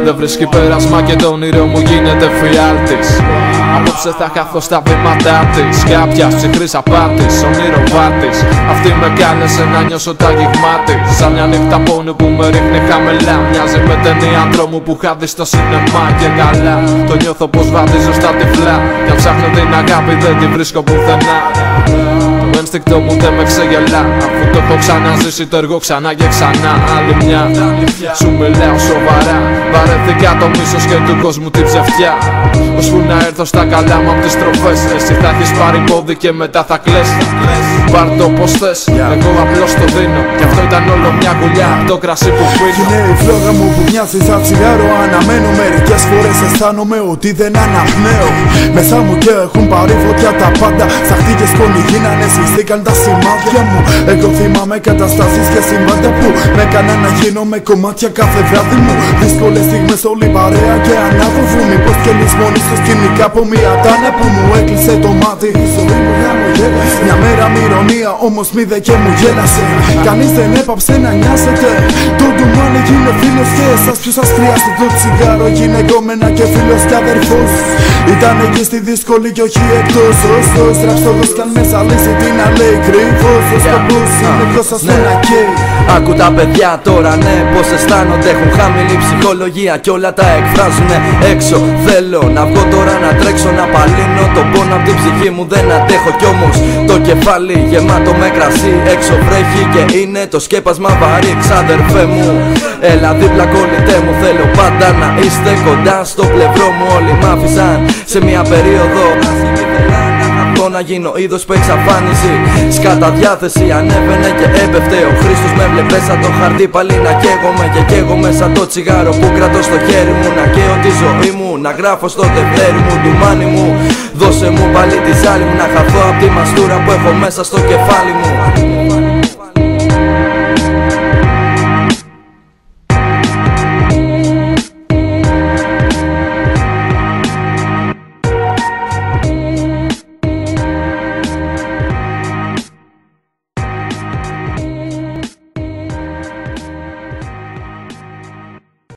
Δεν βρίσκει πέρασμα και το όνειρό μου γίνεται φιάλτης. Απόψε θα χαθώ στα βήματά της, κάποιας ψυχρής απάτης, ονειροβάτης. Αυτή με κάλεσε να νιώσω τα αγγίγμα της. Σαν μια νύχτα πόνου που με ρίχνει χαμηλά. Μοιάζει με ταινία τρόμου που είχα δει στο σινεμά. Και καλά, το νιώθω πως βαδίζω στα τυφλά. Κι αν ψάχνω την αγάπη δεν τη βρίσκω πουθενά. Το ένστικτο μου δεν με ξεγελά. Αφού το έχω ξαναζήσει το έργο ξανά και ξανά. Άλλη μια, σου μιλάω σοβαρά. Βαρέθηκα το μίσος και του κόσμου την ψευτιά. Ώσπου να έρθω στα καλά μου απ' τις τροφές. Εσύ θα έχεις πάρει πόδι και μετά θα κλαις. Πάρ' το πως θες, εγώ απλώς το δίνω. Κι αυτό ήταν όλο μια γουλιά, το κρασί που πίνω. Είναι η φλόγα μου που μοιάζει σαν τσιγάρο. Αναμένω μερικές φορές αισθάνομαι ότι δεν αναπνέω. Μέσα μου και έχουν πάρει φωτιά τα πάντα. Σαχτή και σκόνη γίνανε, σβηστήκαν τα σημάδια μου. Εγώ θυμάμαι καταστάσεις και συμβάντα που με έκαναν να γίνω με κομμάτια κάθε βράδυ μου. Δύσκολες στιγμές όλη παρέα και ανάδροφου. Μήπως και λησμόνοι στο σκηνικά από μια τάνα που μου έκλεισε το μάτι. Η ζωή μου γάμο μια μέρα με ηρωνία όμως μ' είδε και μου γέλασε. Κανείς δεν έπαψε να νοιάζεται. Το ντουμάνι γίνε φίλος και εσάς ποιος σας χρειάζεται. Το τσιγάρο γίνε κομμένα και φίλος και αδερφός. Ήταν εκεί στη δύσκολη και όχι εκτός. Ωστός ραψόδος κι αν με ζαλίσει τι να λέει κρύβος. Ο σκοπός είναι ποιος σας το να καίει. Άκου τα παιδιά τώρα ναι πως αισθάνονται. Έχουν χαμηλή ψυχολογία κι όλα τα εκφράζουνε έξω. Θέλω να βγω τώρα να τρέξω να παλύνω τον πόνο απ' την ψυχή μου δεν αντέχω. Κι όμως το κεφάλι γεμάτο με κρασί. Έξω βρέχει και είναι το σκέπασμα βαρύ. Ξάδερφέ μου έλα δίπλα κολλητέ μου. Θέλω πάντα να είστε κοντά στο πλευρό μου. Όλοι μ' άφησαν σε μια περίοδο να γίνω είδος που εξαφάνιση. Σκάτα διάθεση ανέβαινε και έπεφτε. Ο Χρήστος με βλέπε σαν το χαρτί πάλι να καίγομαι. Και καίγομαι σαν το τσιγάρο που κρατώ στο χέρι μου. Να καίω τη ζωή μου, να γράφω στο τευτέρι μου. Ντουμάνι μου, δώσε μου πάλι τη ζάλη μου. Να χαθώ απ' τη μαστούρα που έχω μέσα στο κεφάλι μου.